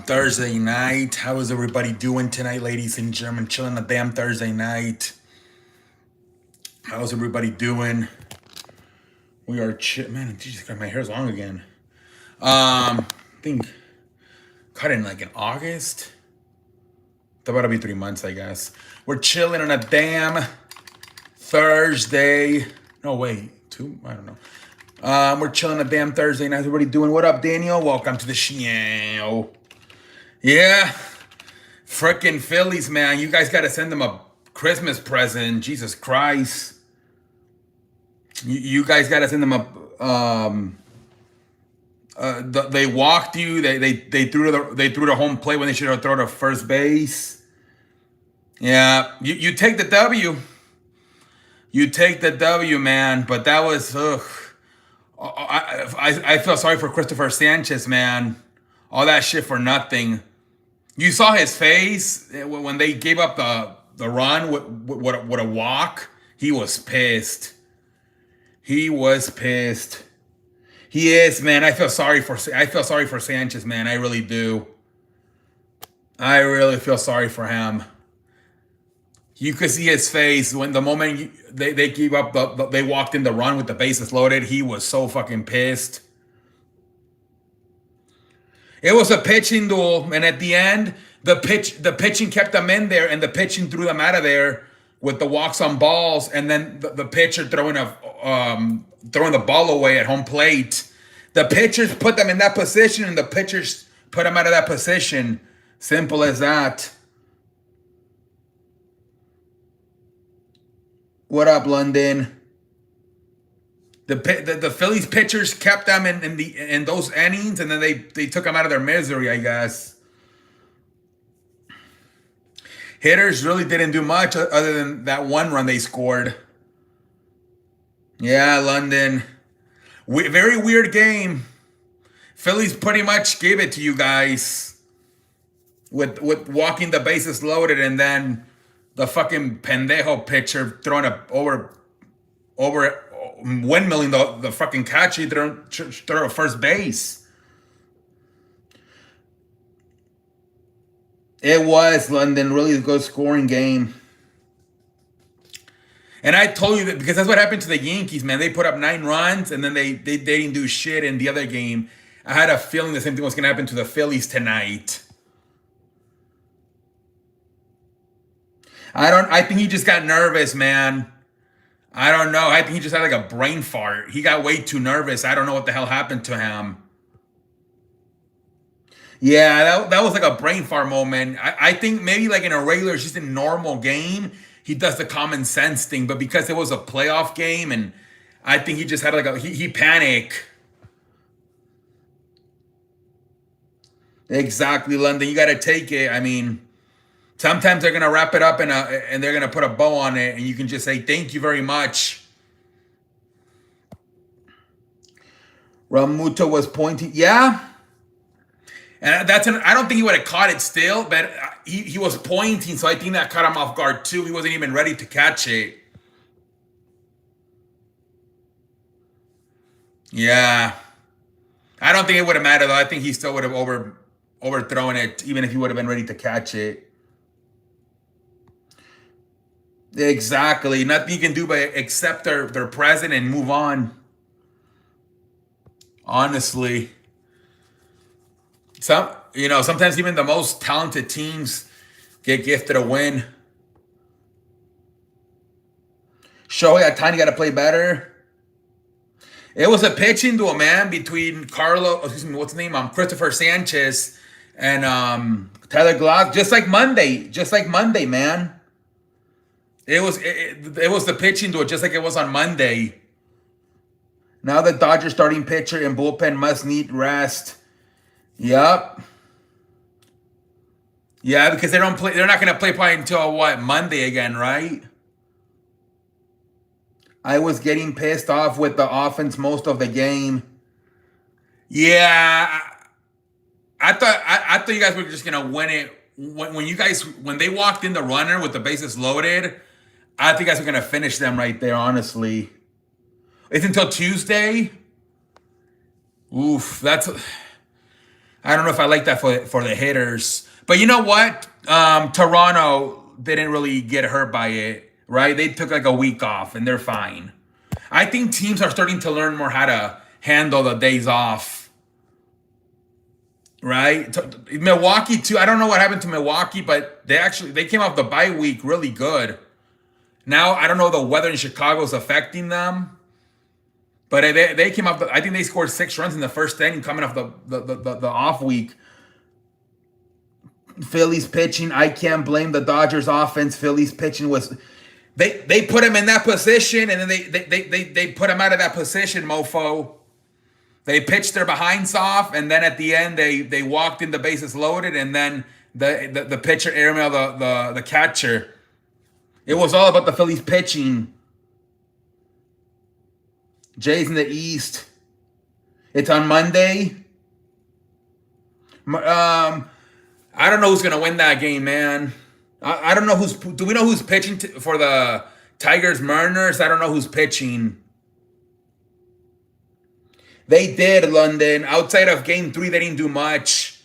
Thursday night. How is everybody doing tonight, ladies and gentlemen? Chilling a damn Thursday night. How's everybody doing? We are man. Jesus Christ, my hair's long again. I think cut in like in August. It's about to be 3 months, I guess. We're chilling on a damn Thursday. No, wait, two? I don't know. We're chilling a damn Thursday night. How's everybody doing? What up, Daniel? Welcome to the show. Yeah. Frickin' Phillies, man. You guys got to send them a Christmas present. Jesus Christ. You guys got to send them they walked you. They threw the home plate when they should have thrown to first base. Yeah, you take the W. You take the W, man. But that was I feel sorry for Christopher Sanchez, man. All that shit for nothing. You saw his face when they gave up the run with a walk. He was pissed. He was pissed. He is, man. I feel sorry for Sanchez, man. I really do. I really feel sorry for him. You could see his face when the moment they gave up they walked in the run with the bases loaded. He was so fucking pissed. It was a pitching duel, and at the end, the pitching kept them in there, and the pitching threw them out of there with the walks on balls, and then the pitcher throwing the ball away at home plate. The pitchers put them in that position, and the pitchers put them out of that position. Simple as that. What up, London? The Phillies pitchers kept them in those innings, and then they took them out of their misery, I guess. Hitters really didn't do much other than that one run they scored. Yeah, London. Very weird game. Phillies pretty much gave it to you guys with walking the bases loaded, and then the fucking pendejo pitcher throwing over windmilling the fucking catch. He threw to first base. It was, London, really good scoring game. And I told you that because that's what happened to the Yankees, man. They put up 9 runs, and then they didn't do shit in the other game. I had a feeling the same thing was going to happen to the Phillies tonight. I think he just got nervous, man. I don't know. I think he just had like a brain fart. He got way too nervous. I don't know what the hell happened to him. Yeah, that was like a brain fart moment. I think maybe like in a regular, just a normal game, he does the common sense thing. But because it was a playoff game, and I think he just had like he panicked. Exactly, London. You got to take it. I mean, sometimes they're gonna wrap it up and they're gonna put a bow on it, and you can just say thank you very much. Ramuto was pointing, yeah, and I don't think he would have caught it still, but he was pointing, so I think that caught him off guard too. He wasn't even ready to catch it. Yeah, I don't think it would have mattered though. I think he still would have overthrown it, even if he would have been ready to catch it. Exactly. Nothing you can do but accept their present and move on. Honestly. Sometimes even the most talented teams get gifted a win. Shohei Ohtani got to play better. It was a pitching duel, man, between what's his name? Christopher Sanchez and Tyler Glock. Just like Monday, man. It was the pitching duel, just like it was on Monday. Now the Dodgers starting pitcher and bullpen must need rest. Yep. Yeah, because they're not going to play probably until Monday again, right? I was getting pissed off with the offense most of the game. Yeah, I thought you guys were just gonna win it when they walked in the runner with the bases loaded. I think you guys are gonna finish them right there. Honestly, it's until Tuesday. Oof, I don't know if I like that for the hitters. But you know what? Toronto didn't really get hurt by it, right? They took like a week off and they're fine. I think teams are starting to learn more how to handle the days off, right? Milwaukee too. I don't know what happened to Milwaukee, but they came off the bye week really good. Now I don't know the weather in Chicago is affecting them, but they came off. I think they scored 6 runs in the first inning coming off the off week. Phillies pitching, I can't blame the Dodgers offense. Phillies pitching was they put him in that position and then they put him out of that position, mofo. They pitched their behinds off, and then at the end they walked in the bases loaded, and then the pitcher airmailed the catcher. It was all about the Phillies pitching. Jays in the East. It's on Monday. I don't know who's gonna win that game, man. I don't know who's. Do we know who's pitching for the Tigers? Mariners. I don't know who's pitching. They did, London. Outside of Game 3, they didn't do much.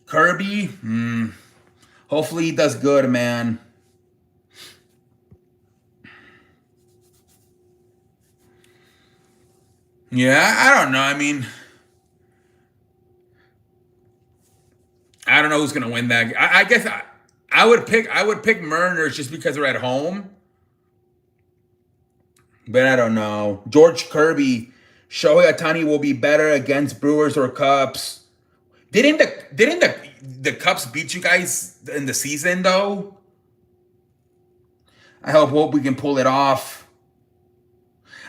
Kirby. Hopefully he does good, man. Yeah, I don't know. I mean, I don't know who's gonna win that. I guess I would pick Mariners just because they're at home, but I don't know. George Kirby, Shohei Ohtani will be better against Brewers or Cubs. Didn't the Cubs beat you guys in the season though? I hope we can pull it off.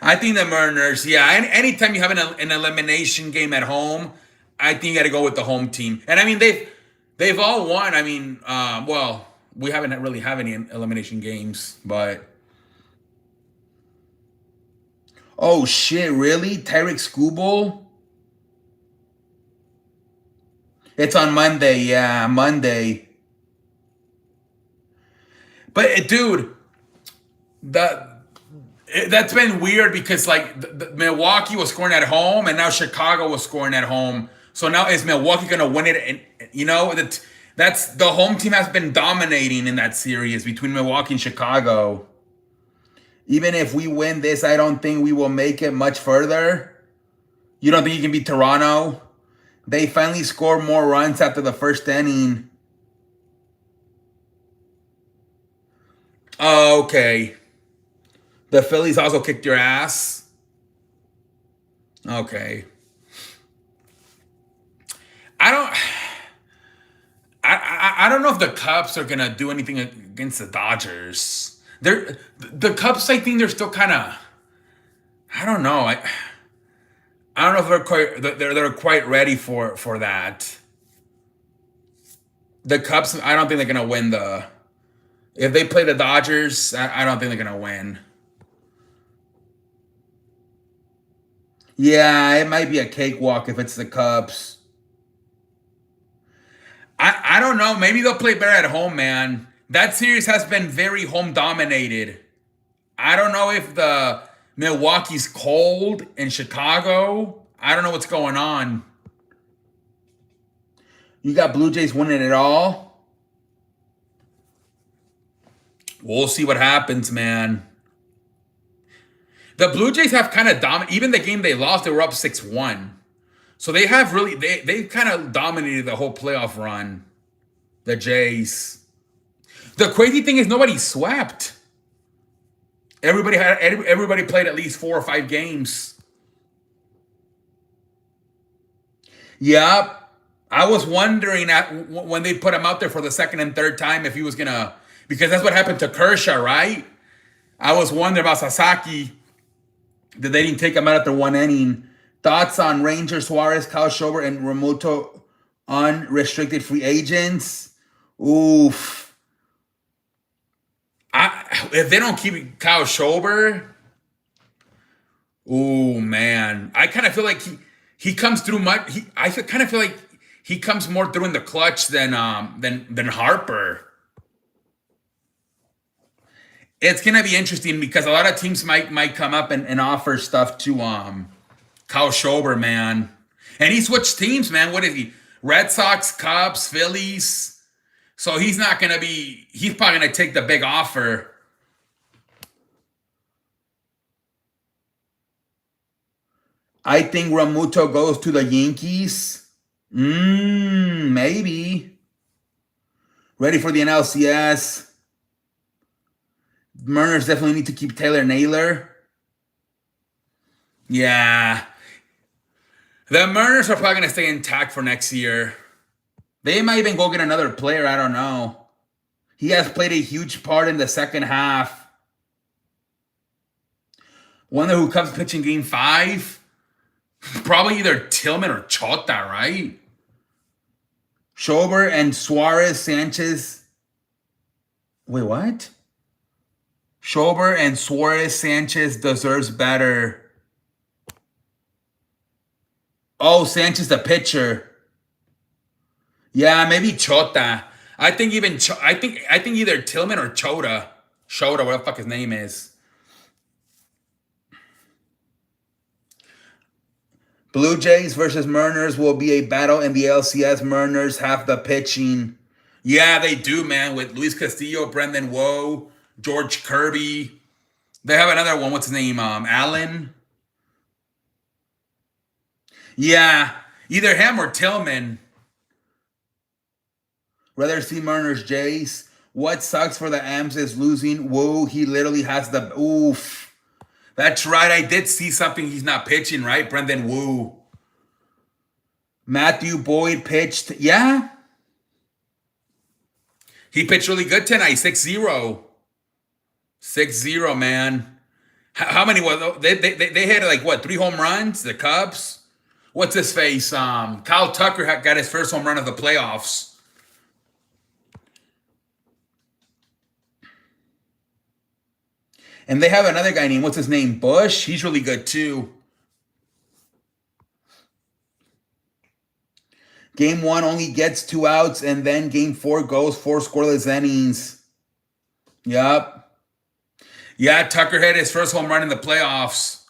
I think the Mariners, yeah. Anytime you have an elimination game at home, I think you got to go with the home team. And I mean, they've all won. I mean, well, we haven't really have any elimination games, but oh shit, really? Tarek Skubal? It's on Monday, yeah, Monday. But dude, that's been weird because like the Milwaukee was scoring at home and now Chicago was scoring at home. So now is Milwaukee gonna win it? And you know that's the home team has been dominating in that series between Milwaukee and Chicago. Even if we win this, I don't think we will make it much further. You don't think you can beat Toronto? They finally scored more runs after the first inning. Oh, okay. The Phillies also kicked your ass. Okay. I don't. I don't know if the Cubs are gonna do anything against the Dodgers. The Cubs. I think they're still kind of. I don't know. I don't know if they're quite ready for that. The Cubs. I don't think they're gonna win the. If they play the Dodgers, I don't think they're gonna win. Yeah, it might be a cakewalk if it's the Cubs. I don't know. Maybe they'll play better at home, man. That series has been very home dominated. I don't know if the Milwaukee's cold in Chicago. I don't know what's going on. You got Blue Jays winning it all. We'll see what happens, man. The Blue Jays have kind of dominated. Even the game they lost, they were up 6-1. So they have really, they kind of dominated the whole playoff run. The Jays. The crazy thing is nobody swept. Everybody played at least 4 or 5 games. Yep. I was wondering when they put him out there for the second and third time if he was gonna, because that's what happened to Kershaw, right? I was wondering about Sasaki that they didn't take him out after 1 inning. Thoughts on Ranger, Suarez, Kyle Schwarber, and Remoto unrestricted free agents? Oof. If they don't keep Kyle Schwarber, ooh man, I kind of feel like he comes through much. I kind of feel like he comes more through in the clutch than Harper. It's gonna be interesting because a lot of teams might come up and offer stuff to Kyle Schober, man. And he switched teams, man. What is he? Red Sox, Cubs, Phillies. So he's not gonna be. He's probably gonna take the big offer. I think Ramuto goes to the Yankees. Maybe. Ready for the NLCS. Mariners definitely need to keep Taylor Naylor. Yeah. The Mariners are probably going to stay intact for next year. They might even go get another player. I don't know. He has played a huge part in the second half. Wonder who comes pitching game 5? Probably either Tillman or Chota, right? Schober and Suarez, Sanchez. Wait, what? Schober and Suarez, Sanchez deserves better. Oh, Sanchez the pitcher. Yeah, maybe Chota. I think even I think either Tillman or Chota, whatever the fuck his name is. Blue Jays versus Mariners will be a battle in the LCS. Mariners have the pitching. Yeah, they do, man. With Luis Castillo, Brendan Woe, George Kirby. They have another one. What's his name? Allen. Yeah, either him or Tillman. Rather see Mariners Jays. What sucks for the M's is losing Woo. He literally has the oof. That's right. I did see something. He's not pitching, right? Brendan Woo. Matthew Boyd pitched. Yeah. He pitched really good tonight. 6-0. 6-0, man. How many was they had like what, 3 home runs? The Cubs? What's his face? Kyle Tucker got his first home run of the playoffs. And they have another guy named, what's his name? Bush. He's really good too. Game 1 only gets 2 outs, and then game 4 goes 4 scoreless innings. Yup. Yeah, Tucker had his first home run in the playoffs.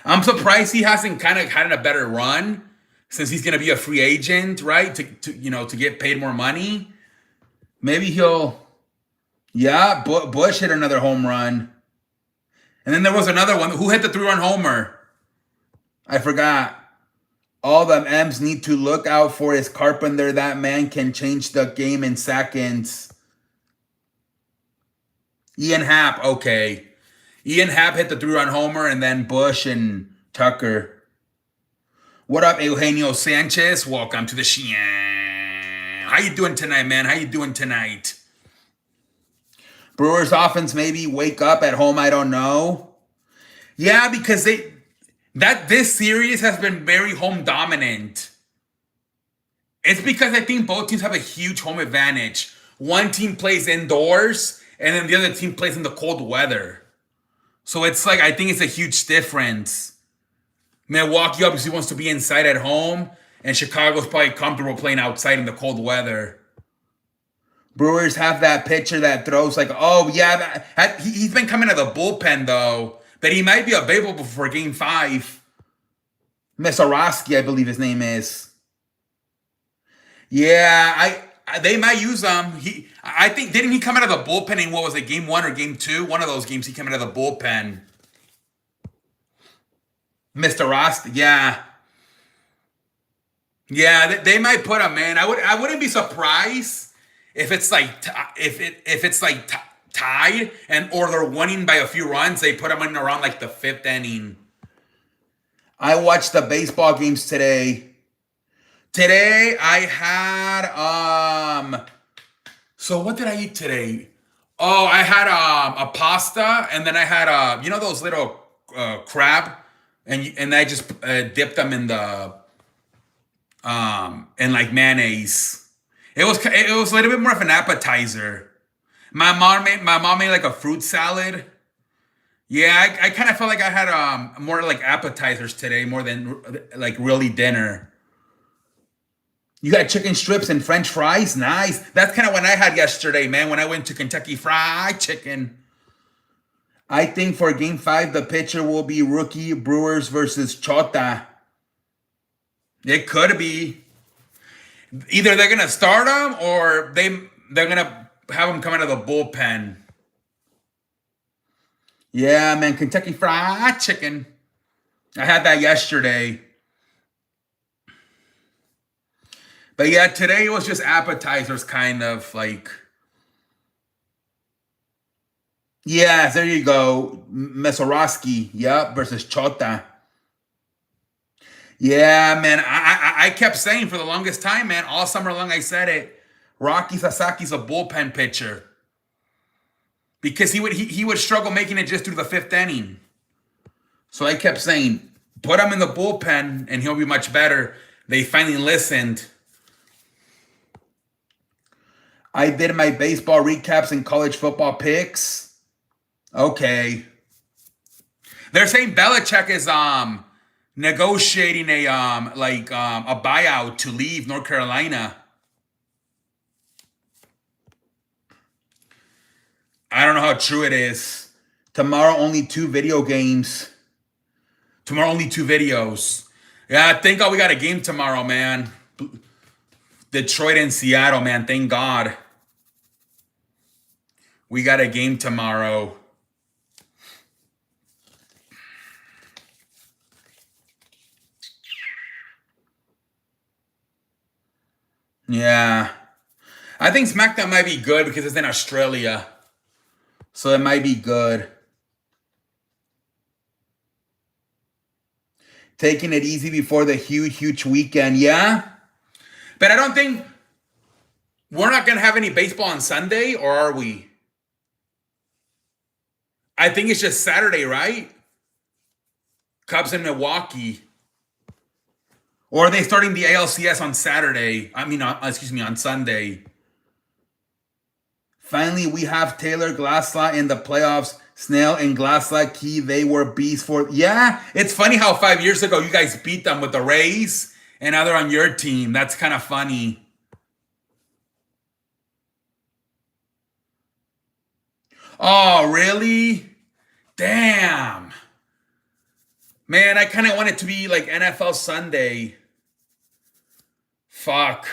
I'm surprised he hasn't kind of had a better run since he's going to be a free agent, right? To get paid more money. Maybe he'll. Yeah, Bush hit another home run. And then there was another one. Who hit the 3-run homer? I forgot. All the M's need to look out for is Carpenter. That man can change the game in seconds. Ian Happ, okay. Ian Happ hit the 3-run homer, and then Bush and Tucker. What up, Eugenio Sanchez? Welcome to the show. How you doing tonight, man? How you doing tonight? Brewers offense maybe wake up at home. I don't know. Yeah, because this series has been very home dominant. It's because I think both teams have a huge home advantage. One team plays indoors, and then the other team plays in the cold weather. So it's like, I think it's a huge difference. Milwaukee obviously wants to be inside at home, and Chicago's probably comfortable playing outside in the cold weather. Brewers have that pitcher that throws like, oh yeah, he's been coming out of the bullpen though, but he might be available for game 5. Mesarowski, I believe his name is. Yeah, they might use him. I think, didn't he come out of the bullpen in, what was it, game 1 or game 2? One of those games he came out of the bullpen. Mr. Rost, yeah. Yeah, they might put him, man. I wouldn't be surprised if it's like tied or they're winning by a few runs. They put him in around like the 5th inning. I watched the baseball games today. Today I had so what did I eat today? Oh, I had a pasta, and then I had those little crab, and I just dipped them in the in like mayonnaise. It was a little bit more of an appetizer. My mom made like a fruit salad. Yeah, I kind of felt like I had more like appetizers today more than like really dinner. You got chicken strips and French fries? Nice. That's kind of what I had yesterday, man, when I went to Kentucky Fried Chicken. I think for game 5, the pitcher will be rookie Brewers versus Chota. It could be. Either they're going to start him or they're going to have him come out of the bullpen. Yeah, man, Kentucky Fried Chicken. I had that yesterday. But yeah, today it was just appetizers, kind of like. Yes, there you go. Mesorowski, yep, versus Chota. Yeah, man, I kept saying for the longest time, man, all summer long I said it. Rocky Sasaki's a bullpen pitcher because he would struggle making it just through the 5th inning. So I kept saying, put him in the bullpen and he'll be much better. They finally listened. I did my baseball recaps and college football picks. Okay. They're saying Belichick is negotiating a buyout to leave North Carolina. I don't know how true it is. Tomorrow only 2 video games. Tomorrow only 2 videos. Yeah, thank God we got a game tomorrow, man. Detroit and Seattle, man. Thank God. We got a game tomorrow. Yeah. I think SmackDown might be good because it's in Australia. So it might be good. Taking it easy before the huge weekend. Yeah. But I don't think we're not going to have any baseball on Sunday, or are we? I think it's just Saturday, right? Cubs in Milwaukee. Or are they starting the ALCS on Saturday? On Sunday. Finally, we have Taylor Glasnow in the playoffs. Snell and Glasnow key. They were beasts for. Yeah, it's funny how 5 years ago you guys beat them with the Rays, and now they're on your team. That's kind of funny. Oh, really? Damn. Man, I kind of want it to be like NFL Sunday. Fuck.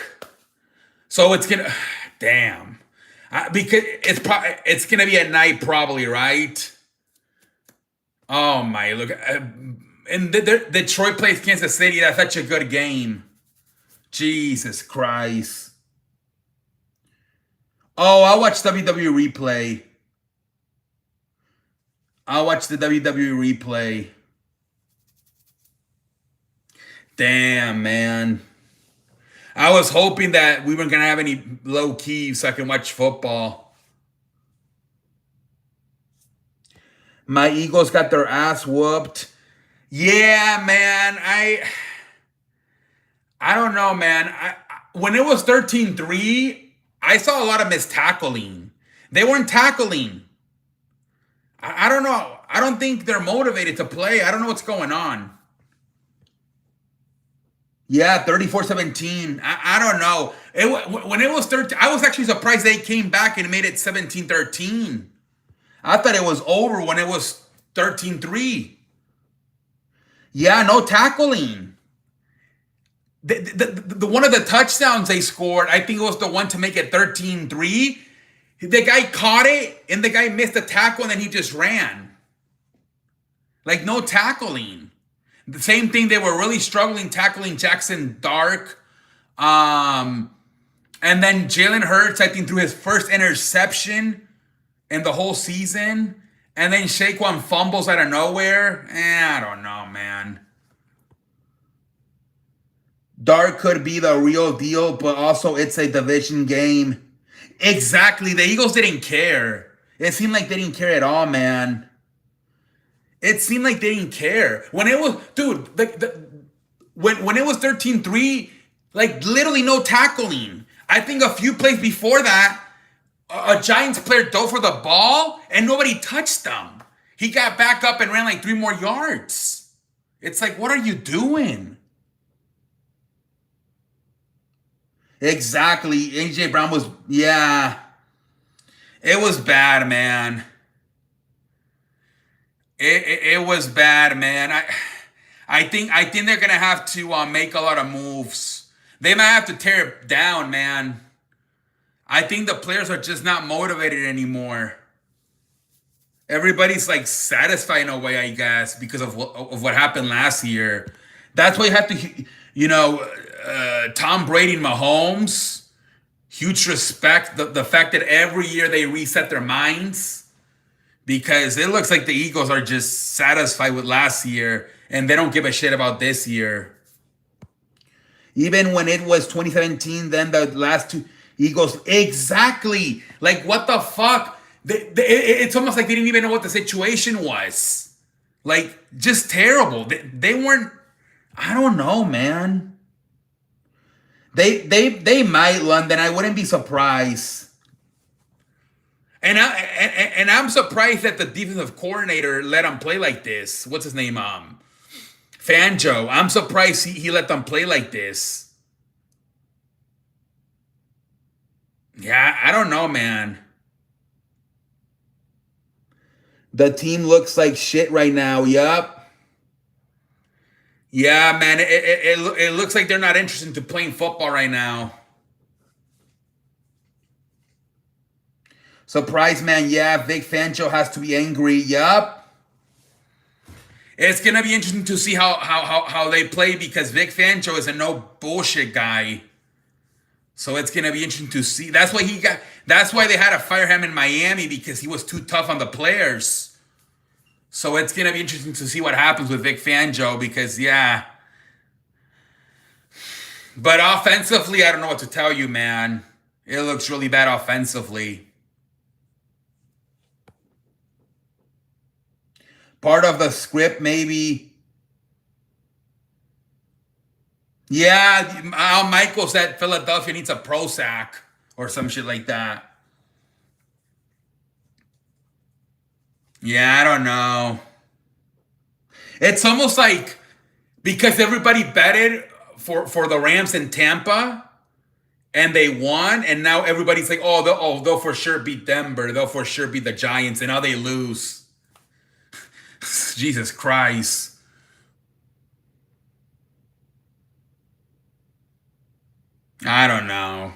So it's gonna. Damn. Because it's gonna be at night probably, right? Oh my, look. And Detroit plays Kansas City. That's such a good game. Jesus Christ. Oh, I'll watch WWE replay. I'll watch the WWE replay. Damn, man. I was hoping that we weren't going to have any low key so I can watch football. My Eagles got their ass whooped. Yeah, man. I don't know, man. When it was 13-3, I saw a lot of mistackling. They weren't tackling. I don't know. I don't think they're motivated to play. I don't know what's going on. Yeah, 34-17. I don't know. When it was 13, I was actually surprised they came back and made it 17-13. I thought it was over when it was 13-3. Yeah, no tackling. The one of the touchdowns they scored, I think it was the one to make it 13-3. The guy caught it, and the guy missed the tackle, and then he just ran. Like, no tackling. The same thing, they were really struggling tackling Jackson Dark. And then Jalen Hurts, I think, threw his first interception in the whole season. And then Saquon fumbles out of nowhere. I don't know, man. Dark could be the real deal, but also it's a division game. Exactly. The Eagles didn't care. It seemed like they didn't care at all, man. It seemed like they didn't care. When it was, dude, when it was 13-3, like literally no tackling. I think a few plays before that, a Giants player dove for the ball and nobody touched them. He got back up and ran like 3 more yards. It's like, what are you doing? Exactly. AJ Brown was, yeah, it was bad, man. It was bad, man. I think they're gonna have to make a lot of moves. They might have to tear it down, man. I think the players are just not motivated anymore. Everybody's like satisfied in a way, I guess, because of what happened last year. That's why you have to, you know, Tom Brady and Mahomes. Huge respect. The fact that every year they reset their minds because it looks like the Eagles are just satisfied with last year and they don't give a shit about this year. Even when it was 2017, then the last two Eagles, exactly. Like, what the fuck? It's almost like they didn't even know what the situation was. Like, just terrible. They weren't, I don't know, man. They might, London. I wouldn't be surprised. And I'm surprised that the defensive coordinator let him play like this. What's his name? Fanjo. I'm surprised he let them play like this. Yeah, I don't know, man. The team looks like shit right now. Yup. Yeah, man. It looks like they're not interested in playing football right now. Surprise, man. Yeah, Vic Fangio has to be angry. Yup. It's gonna be interesting to see how they play because Vic Fangio is a no bullshit guy. So it's gonna be interesting to see. That's why they had to fire him in Miami because he was too tough on the players. So it's gonna be interesting to see what happens with Vic Fangio because yeah. But offensively, I don't know what to tell you, man. It looks really bad offensively. Part of the script, maybe. Yeah, Al Michaels said Philadelphia needs a Prozac or some shit like that. Yeah, I don't know. It's almost like because everybody betted for the Rams in Tampa and they won, and now everybody's like, they'll for sure beat Denver, they'll for sure beat the Giants, and now they lose. Jesus Christ. I don't know.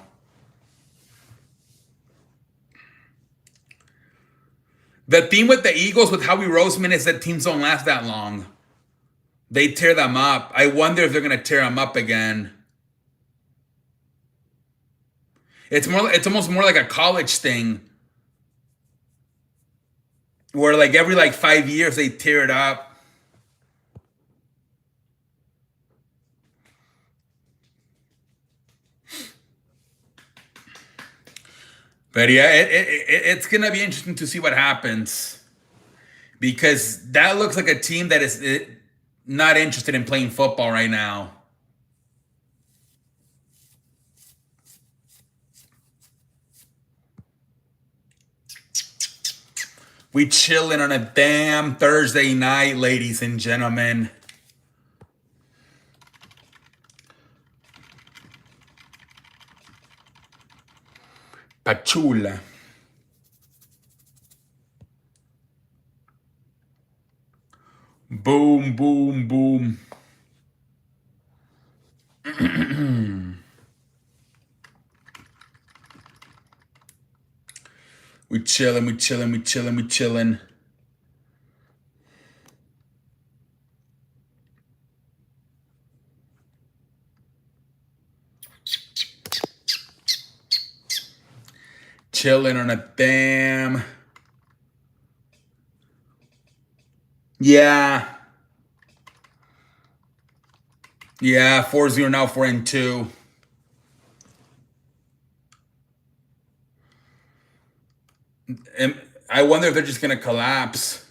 The theme with the Eagles with Howie Roseman is that teams don't last that long. They tear them up. I wonder if they're gonna tear them up again. It's almost more like a college thing. Where like every like 5 years they tear it up. But yeah, it's gonna be interesting to see what happens because that looks like a team that is not interested in playing football right now. We chilling on a damn Thursday night, ladies and gentlemen. Pachula. Boom, boom, boom. We chilling, we chilling, we chilling, we chilling. Chilling on a damn. Yeah. Yeah, 4-0 now, 4-2. And I wonder if they're just gonna collapse.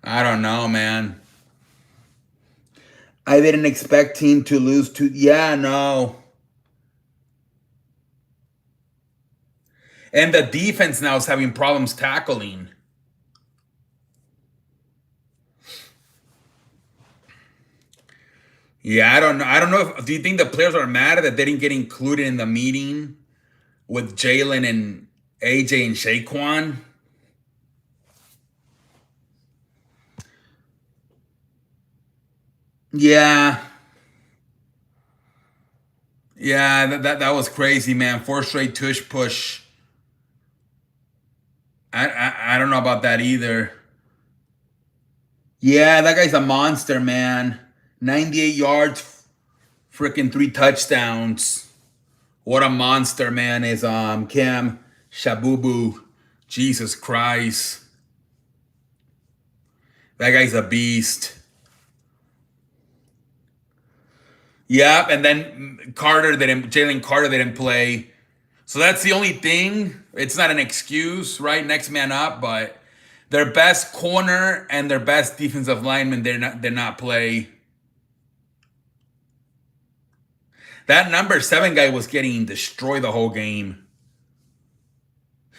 I don't know, man. I didn't expect team to lose to. Yeah, no. And the defense now is having problems tackling. Yeah, I don't know. I don't know if do you think the players are mad that they didn't get included in the meeting with Jalen and AJ and Shaquan? Yeah, yeah, that was crazy, man. Four straight tush push. I don't know about that either. Yeah, that guy's a monster, man. 98 yards, freaking three touchdowns. What a monster, man, is Cam Shabubu. Jesus Christ. That guy's a beast. Yep, and then Jalen Carter didn't play. So that's the only thing. It's not an excuse, right? Next man up, but their best corner and their best defensive lineman did not play. That number 7 guy was getting destroyed the whole game.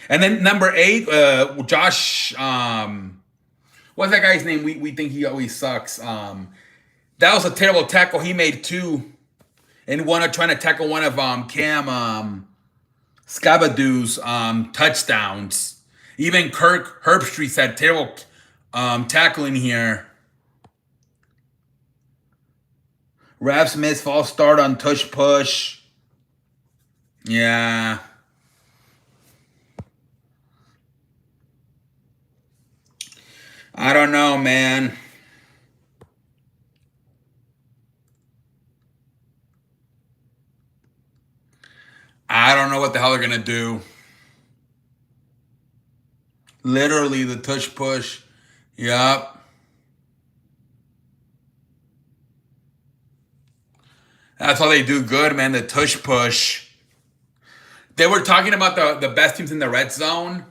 And then number 8, Josh, what's that guy's name? We think he always sucks. That was a terrible tackle. He made 2, and trying to tackle one of Cam Scabadoo's touchdowns. Even Kirk Herbstreit had terrible tackling here. Rav Smith false start on tush push. Yeah. I don't know, man. I don't know what the hell they're gonna do. Literally the tush push. Yup. That's how they do good, man. The tush push. They were talking about the best teams in the red zone,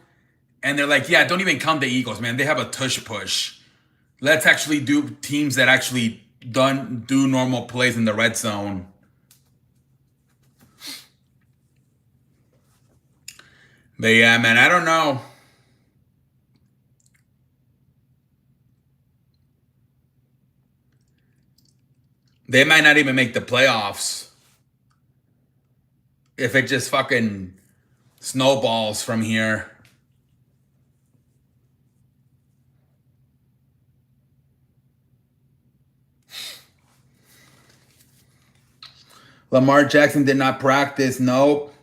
and they're like, yeah, don't even count the Eagles, man. They have a tush push. Let's actually do teams that actually do normal plays in the red zone. But yeah, man, I don't know. They might not even make the playoffs if it just fucking snowballs from here. Lamar Jackson did not practice. Nope.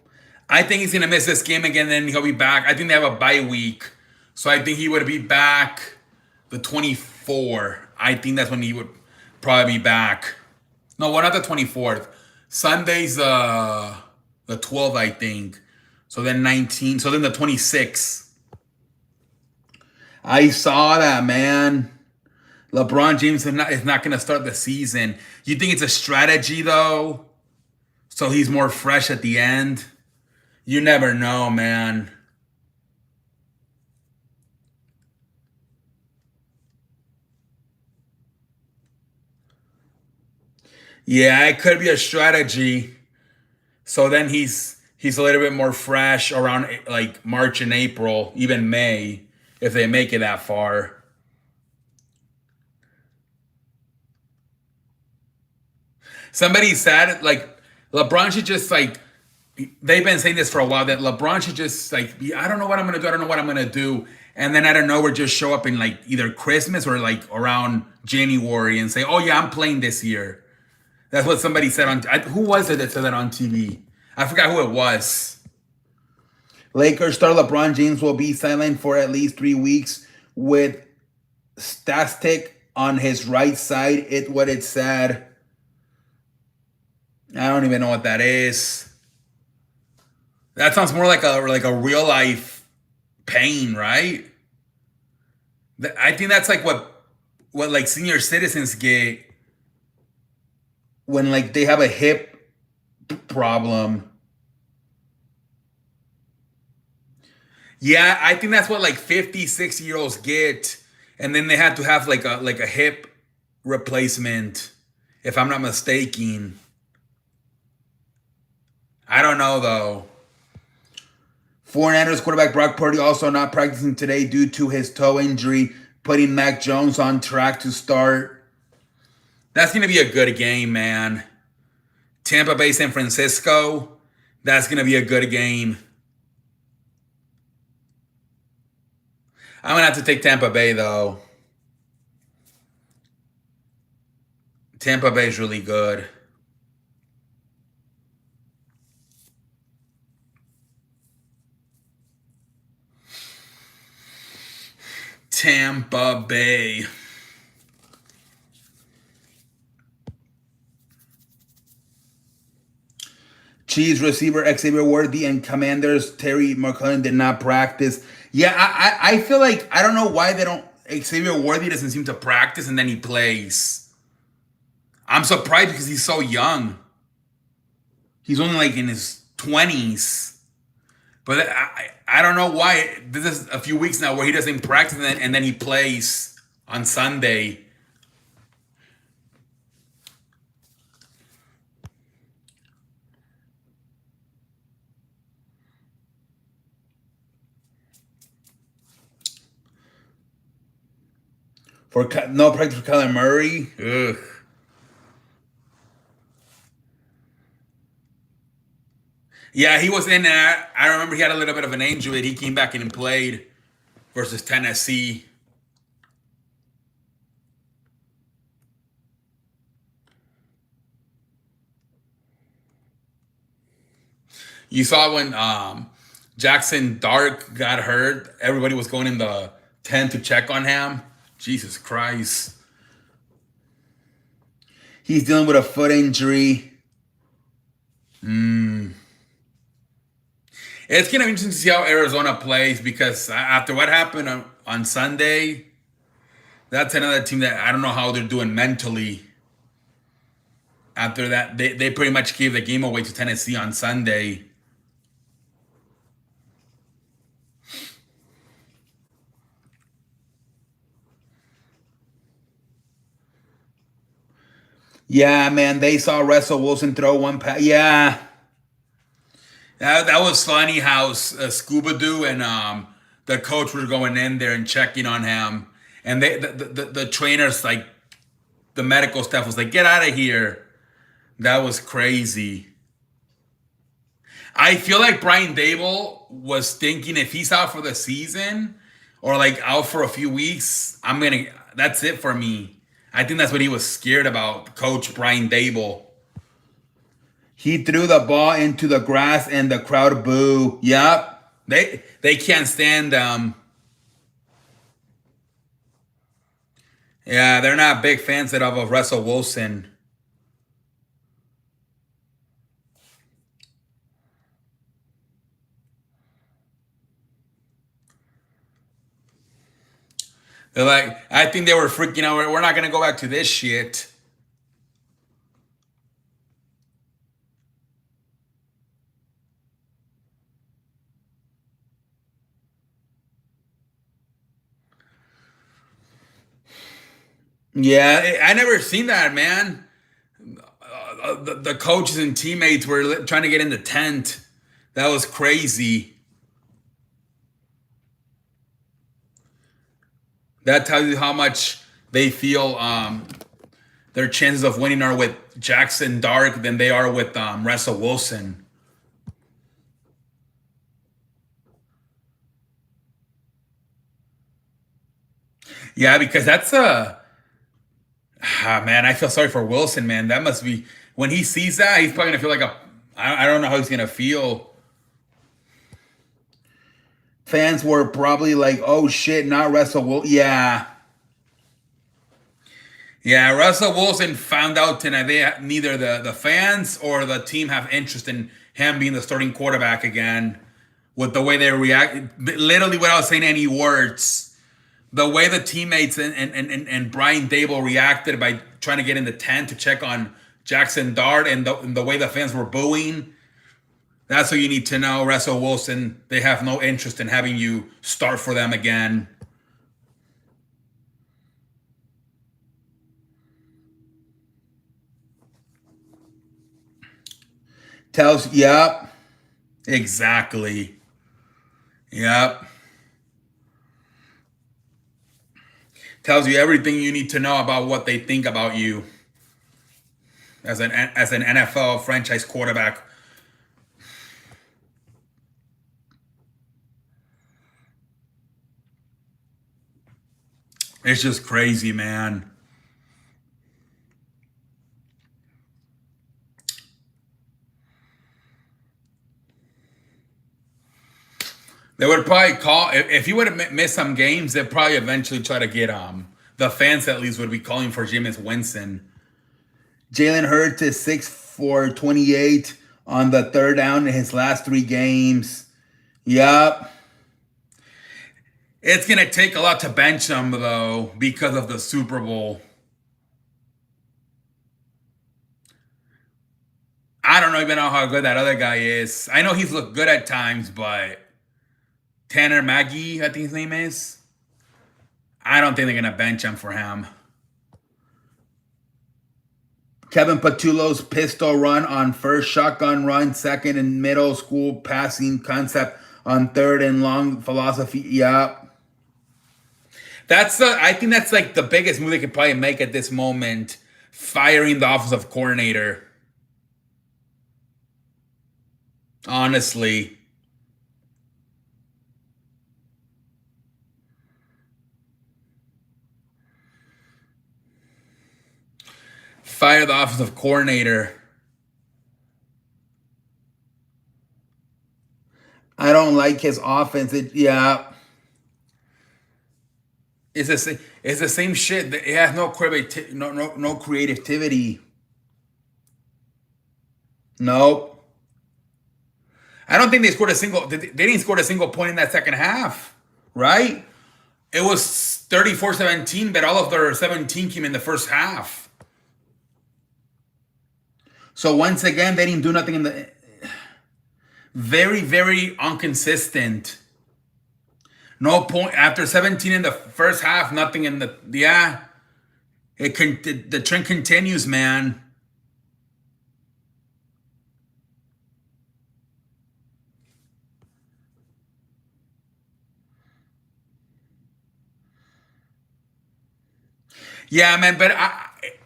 I think he's going to miss this game again, then he'll be back. I think they have a bye week. So I think he would be back the 24. I think that's when he would probably be back. No, what, not the 24th. Sunday's the 12th, I think. So then 19. So then the 26th. I saw that, man. LeBron James is not going to start the season. You think it's a strategy, though? So he's more fresh at the end? You never know, man. Yeah, it could be a strategy. So then he's a little bit more fresh around like March and April, even May, if they make it that far. Somebody said like LeBron should just like they've been saying this for a while that LeBron should just like be, I don't know what I'm gonna do, I don't know what I'm gonna do, and then out of nowhere just show up in like either Christmas or like around January and say, oh yeah, I'm playing this year. That's what somebody said on. Who was it that said that on TV? I forgot who it was. Lakers star LeBron James will be sidelined for at least 3 weeks with spastic on his right side. It what it said. I don't even know what that is. That sounds more like a real life pain, right? I think that's like what like senior citizens get when like they have a hip problem. Yeah, I think that's what like 50, 60 year olds get, and then they have to have like a hip replacement, if I'm not mistaken. I don't know though. 49ers quarterback Brock Purdy also not practicing today due to his toe injury, putting Mac Jones on track to start. That's going to be a good game, man. Tampa Bay, San Francisco. That's going to be a good game. I'm going to have to take Tampa Bay, though. Tampa Bay is really good. Tampa Bay. Chiefs receiver Xavier Worthy and Commanders Terry McLaurin did not practice. Yeah, I feel like I don't know why they don't. Xavier Worthy doesn't seem to practice and then he plays. I'm surprised because he's so young. He's only like in his 20s. But I don't know why. This is a few weeks now where he doesn't practice and then he plays on Sunday. For no practice for Kyler Murray. Ugh. Yeah, he was in there. I remember he had a little bit of an injury. He came back in and played versus Tennessee. You saw when Jackson Dart got hurt, everybody was going in the tent to check on him. Jesus Christ. He's dealing with a foot injury. It's going to be interesting to see how Arizona plays because after what happened on Sunday, that's another team that I don't know how they're doing mentally. After that, they pretty much gave the game away to Tennessee on Sunday. Yeah, man, they saw Russell Wilson throw one pass. Yeah, that was funny how Scuba Doo and the coach were going in there and checking on him, and the trainers like the medical staff was like, "Get out of here." That was crazy. I feel like Brian Dable was thinking if he's out for the season or like out for a few weeks, that's it for me. I think that's what he was scared about, Coach Brian Dable. He threw the ball into the grass and the crowd boo. Yep. They can't stand yeah, they're not big fans of Russell Wilson. They're like, I think they were freaking out. We're not gonna go back to this shit. Yeah, I never seen that, man. The coaches and teammates were trying to get in the tent. That was crazy. That tells you how much they feel their chances of winning are with Jackson Dart than they are with Russell Wilson. Yeah, because that's a man. I feel sorry for Wilson, man. That must be when he sees that, he's probably gonna feel like I don't know how he's gonna feel. Fans were probably like, "Oh shit, not Russell Wilson." Yeah, yeah. Russell Wilson found out tonight neither the fans or the team have interest in him being the starting quarterback again. With the way they react, literally without saying any words, the way the teammates and Brian Dable reacted by trying to get in the tent to check on Jackson Dart and the way the fans were booing. That's what you need to know, Russell Wilson. They have no interest in having you start for them again. Yep, exactly. Yep. Tells you everything you need to know about what they think about you. as an NFL franchise quarterback. It's just crazy, man. They would probably call if he would have missed some games. They'd probably eventually try to get the fans at least would be calling for Jameis Winston. Jalen Hurts is 6 for 28 on the third down in his last 3 games. Yup. It's gonna take a lot to bench him though because of the Super Bowl. I don't even know how good that other guy is. I know he's looked good at times, but Tanner Maggie, I think his name is. I don't think they're gonna bench him for him. Kevin Patullo's pistol run on first, shotgun run, second and middle school passing concept on third and long philosophy. Yep. I think that's like the biggest move they could probably make at this moment. Firing the offensive coordinator. Honestly. Fire the offensive coordinator. I don't like his offense. Yeah. It's the same shit. It has no creativity. Nope. I don't think they scored a single. They didn't score a single point in that second half, right? It was 34-17, but all of their 17 came in the first half. So once again, they didn't do nothing in the. Very, very inconsistent. No point after 17 in the first half. Nothing in the the trend continues, man. Yeah, man. But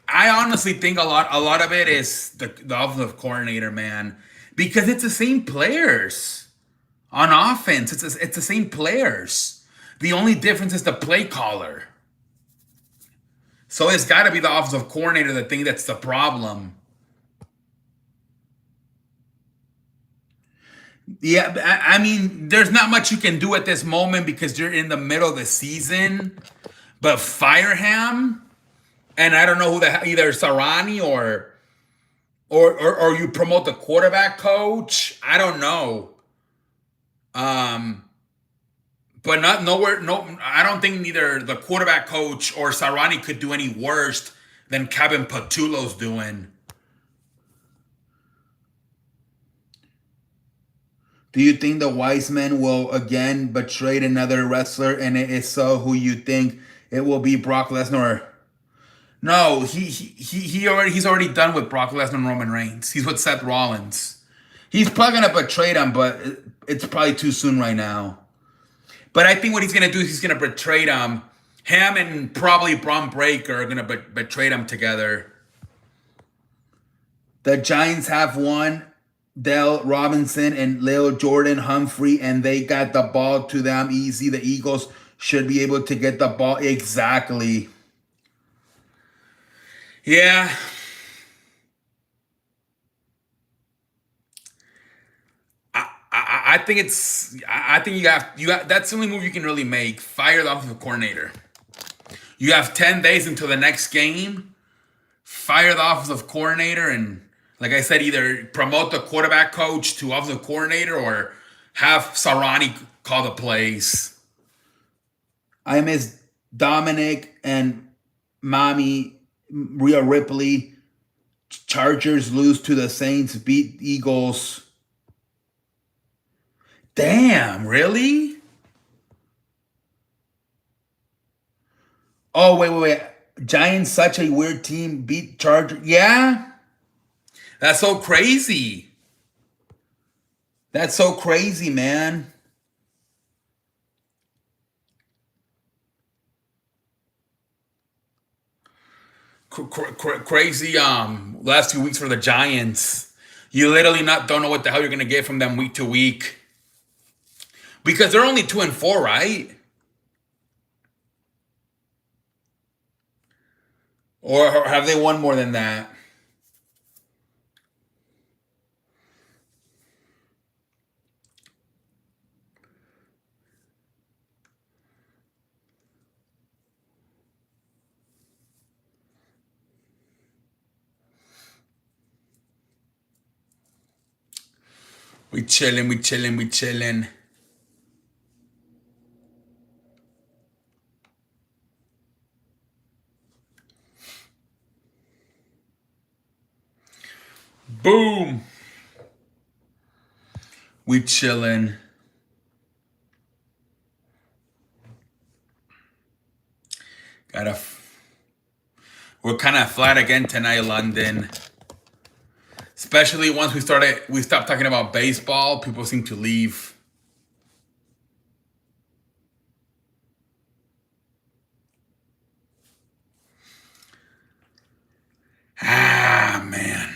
I honestly think a lot of it is the offensive coordinator, man, because it's the same players on offense. It's the same players. The only difference is the play caller. So it's got to be the offensive coordinator that think that's the problem. Yeah, I mean, there's not much you can do at this moment because you're in the middle of the season. But fire him, and I don't know who either Sarani or you promote the quarterback coach. I don't know. Um, but not nowhere. No, I don't think neither the quarterback coach or Sarani could do any worse than Kevin Patullo's doing. Do you think the wise men will again betray another wrestler? And if so, who you think it will be? Brock Lesnar? No, he's already done with Brock Lesnar and Roman Reigns. He's with Seth Rollins. He's probably gonna betray them, but it's probably too soon right now. But I think what he's gonna do is he's gonna betray them. Him and probably Braun Breaker are gonna betray them together. The Giants have won. Dale Robinson and Lil Jordan Humphrey, and they got the ball to them easy. The Eagles should be able to get the ball exactly. Yeah. I think you got that's the only move you can really make. Fire the offensive coordinator. You have 10 days until the next game. Fire the offensive coordinator, and like I said, either promote the quarterback coach to offensive coordinator or have Sarani call the plays. I miss Dominic and Mommy Rhea Ripley. Chargers lose to the Saints, beat Eagles. Damn, really? Oh, wait. Giants, such a weird team, beat Chargers. Yeah? That's so crazy. That's so crazy, man. Crazy last 2 weeks for the Giants. You literally not don't know what the hell you're gonna get from them week to week because they're only 2-4, right? Or have they won more than that? We chilling, we chilling, we chilling. Boom. We chilling. Gotta. We're kind of flat again tonight, London. Especially once we stopped talking about baseball, people seem to leave. Ah, man.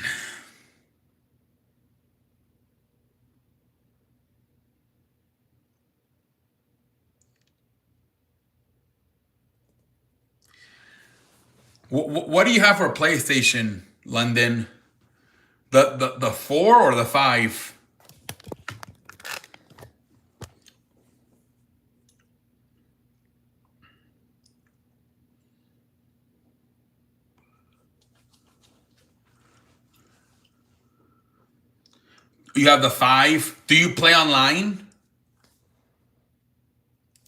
What do you have for PlayStation, London? The 4 or the 5? You have the 5. Do you play online?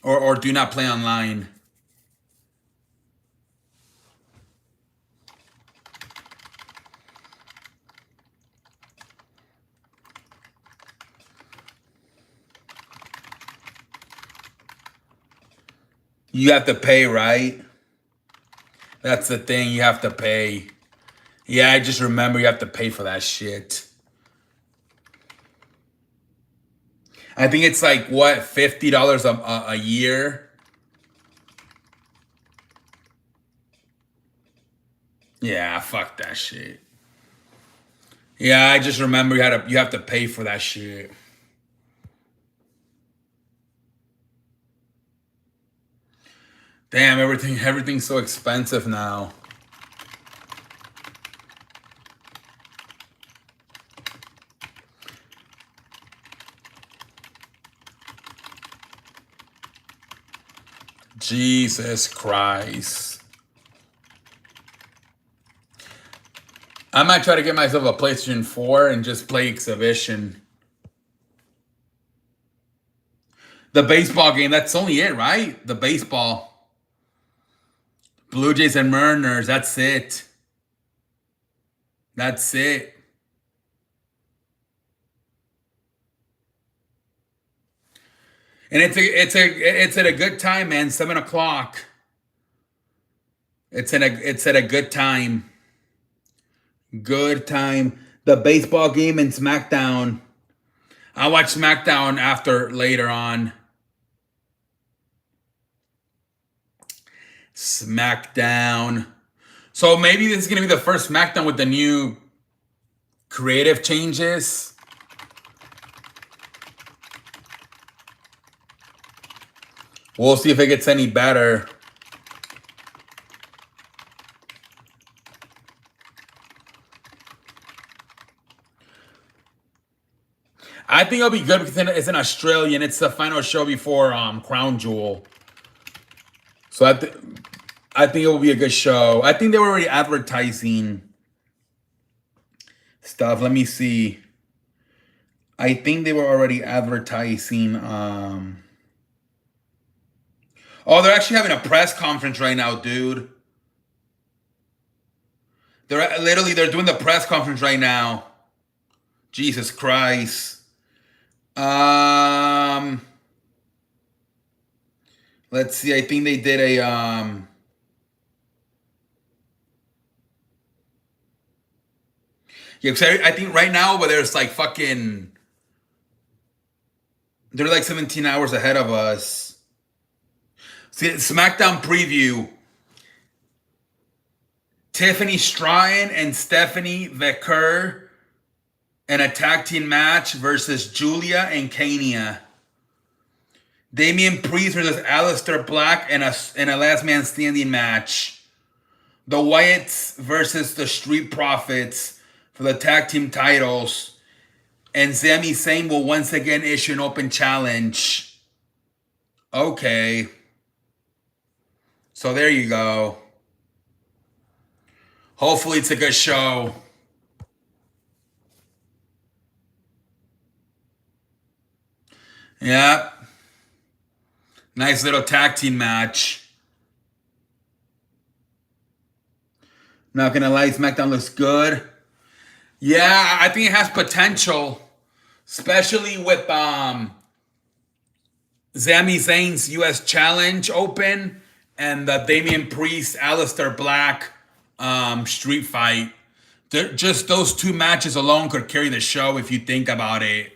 Or do you not play online? You have to pay, right? That's the thing, you have to pay. Yeah, I just remember you have to pay for that shit. I think it's like, what, $50 a year? Yeah, fuck that shit. Yeah, I just remember you have to pay for that shit. Damn, everything's so expensive now. Jesus Christ. I might try to get myself a PlayStation 4 and just play Exhibition. The baseball game, that's only it, right? The baseball. Blue Jays and Mariners, that's it. That's it. And it's at a good time, man. 7 o'clock. It's at a good time. Good time. The baseball game and SmackDown. I'll watch SmackDown after later on. SmackDown. So maybe this is gonna be the first SmackDown with the new creative changes. We'll see if it gets any better. I think it'll be good because it's an Australian. It's the final show before Crown Jewel. So I think it will be a good show. I think they were already advertising stuff. Let me see. I think they were already advertising. Oh, they're actually having a press conference right now, dude. They're doing the press conference right now. Jesus Christ. Let's see. I think they did a yeah, because I think right now, but there's like fucking, they're like 17 hours ahead of us. See, SmackDown preview. Tiffany Stratton and Stephanie Veker in a tag team match versus Julia and Kania. Damian Priest versus Aleister Black in a last man standing match. The Wyatts versus the Street Profits for the tag team titles. And Sami Zayn will once again issue an open challenge. Okay. So there you go. Hopefully it's a good show. Yeah. Nice little tag team match. Not gonna lie, SmackDown looks good. Yeah, I think it has potential. Especially with Sami Zayn's US Challenge Open and the Damian Priest, Aleister Black street fight. Just those two matches alone could carry the show if you think about it.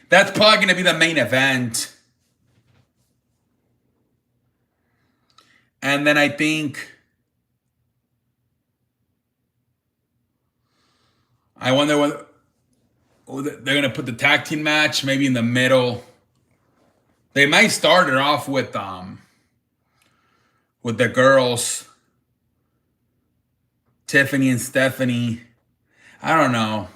That's probably going to be the main event. And then I think... I wonder what... they're going to put the tag team match maybe in the middle. They might start it off with the girls. Tiffany and Stephanie. I don't know.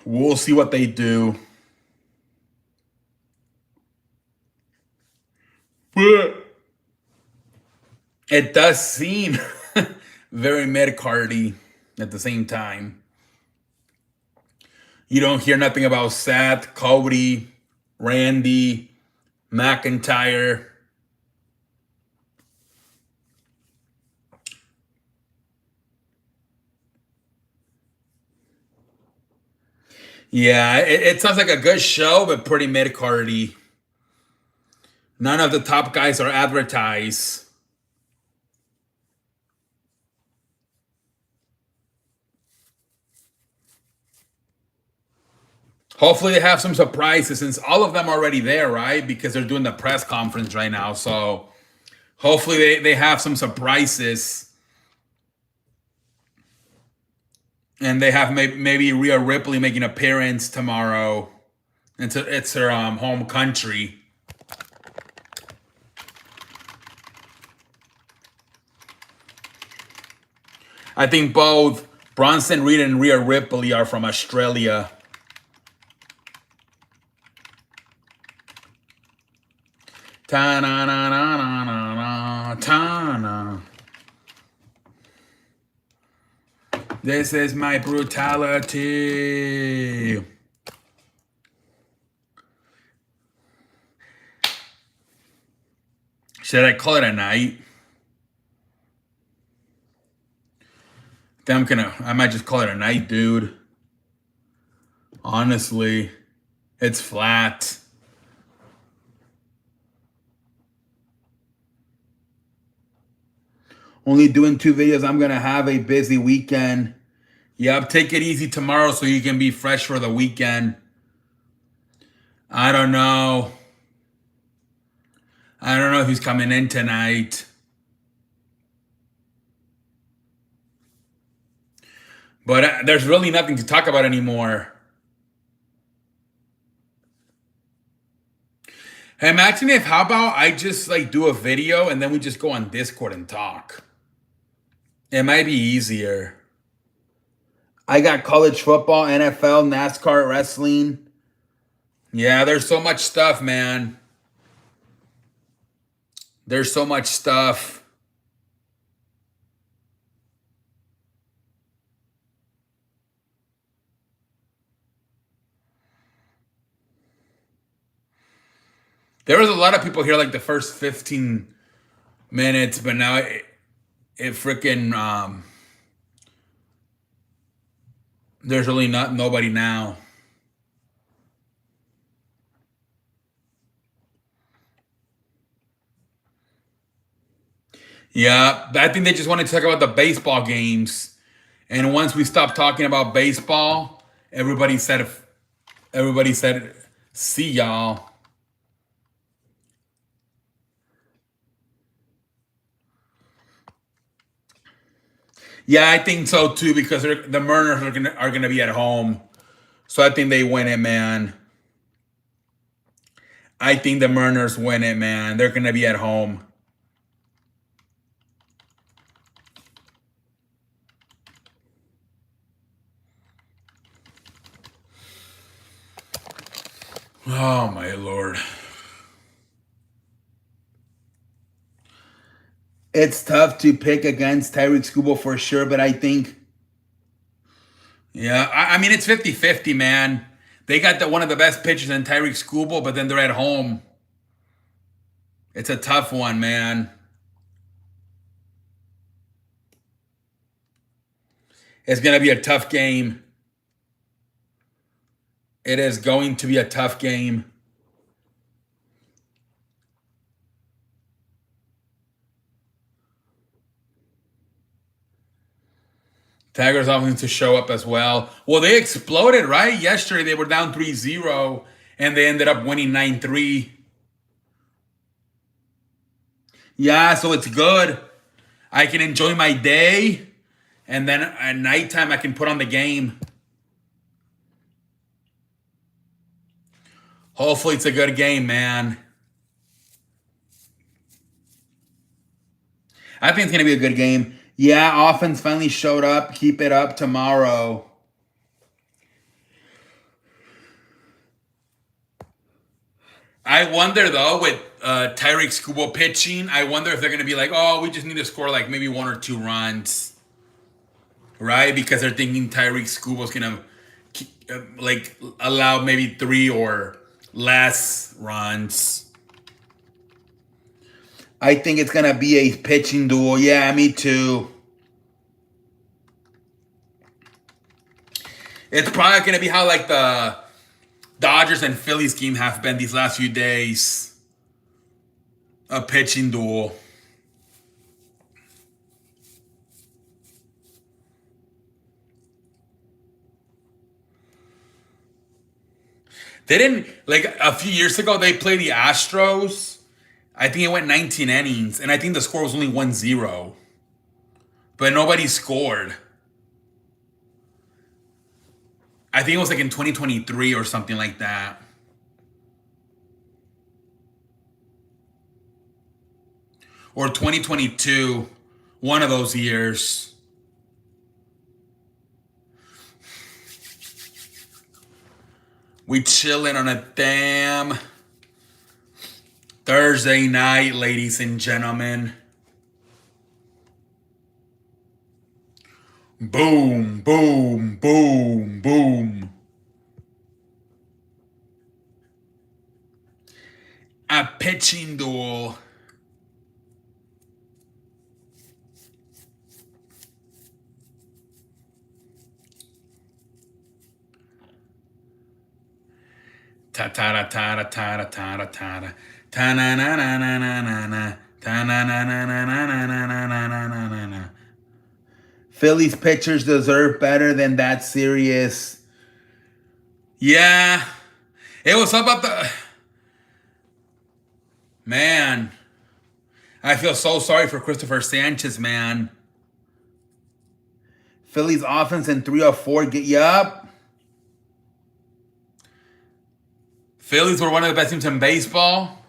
We'll see what they do. But it does seem very mid-cardy at the same time. You don't hear nothing about Seth, Cody, Randy, McIntyre. Yeah, it sounds like a good show, but pretty mid-cardy. None of the top guys are advertised. Hopefully they have some surprises since all of them are already there, right? Because they're doing the press conference right now. So hopefully they have some surprises. And they have maybe Rhea Ripley making an appearance tomorrow. It's her home country. I think both Bronson Reed and Rhea Ripley are from Australia. Ta-na-na-na-na-na-na, ta-na. This is my brutality. Should I call it a night? I might just call it a night, dude. Honestly, it's flat. Only doing 2 videos. I'm going to have a busy weekend. Yep, take it easy tomorrow so you can be fresh for the weekend. I don't know. I don't know who's coming in tonight. But there's really nothing to talk about anymore. Hey, imagine if, how about I just like do a video and then we just go on Discord and talk. It might be easier. I got college football, NFL, NASCAR, wrestling. Yeah, there's so much stuff, man. There's so much stuff. There was a lot of people here like the first 15 minutes, but now it freaking there's really nobody now. Yeah, I think they just wanted to talk about the baseball games. And once we stop talking about baseball, Everybody said, everybody said, see y'all. Yeah, I think so too because the Mariners are gonna be at home, so I think they win it, man. I think the Mariners win it, man. They're gonna be at home. Oh my lord. It's tough to pick against Tyreek Skubal for sure, but I think, yeah, I mean, it's 50-50, man. They got one of the best pitchers in Tyreek Skubal, but then they're at home. It's a tough one, man. It's going to be a tough game. It is going to be a tough game. Tigers offense to show up as well. Well, they exploded, right? Yesterday they were down 3-0 and they ended up winning 9-3. Yeah, so it's good. I can enjoy my day, and then at nighttime I can put on the game. Hopefully it's a good game, man. I think it's going to be a good game. Yeah, offense finally showed up. Keep it up tomorrow. I wonder, though, with Tyreek Skubal pitching, I wonder if they're going to be like, oh, we just need to score like maybe 1 or 2 runs. Right? Because they're thinking Tyreek Skubal's going to like allow maybe 3 or less runs. I think it's going to be a pitching duel. Yeah, me too. It's probably going to be how like the Dodgers and Phillies game have been these last few days. A pitching duel. They didn't, like a few years ago, they played the Astros. I think it went 19 innings, and I think the score was only 1-0. But nobody scored. I think it was like in 2023 or something like that. Or 2022, one of those years. We chilling on a damn Thursday night, ladies and gentlemen. Boom, boom, boom, boom. A pitching duel. Ta ta ta ta ta ta ta ta ta na na na na na na na ta na na na na na na na na na na na. Phillies pitchers deserve better than that serious. Yeah, it was about the man. I feel so sorry for Christopher Sanchez, man. Phillies offense in 3 or 4 get you up. Phillies were one of the best teams in baseball,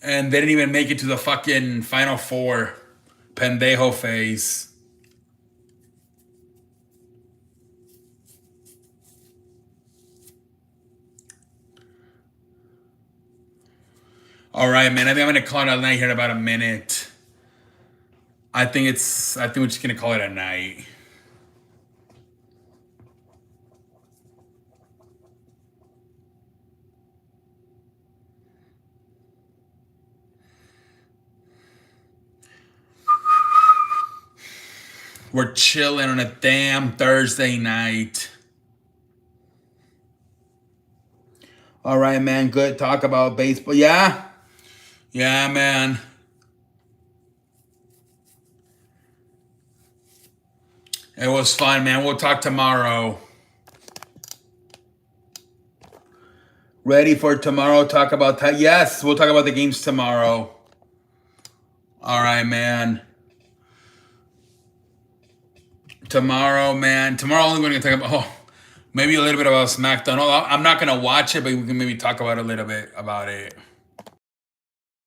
and they didn't even make it to the fucking Final Four. Pendejo face. All right, man. I think I'm gonna call it a night here in about a minute. I think we're just gonna call it a night. We're chilling on a damn Thursday night. All right, man. Good talk about baseball. Yeah? Yeah, man. It was fun, man. We'll talk tomorrow. Ready for tomorrow? Talk about that. Yes, we'll talk about the games tomorrow. All right, man. Tomorrow, man. Tomorrow, only going to talk about maybe a little bit about SmackDown. I'm not gonna watch it, but we can maybe talk about a little bit about it.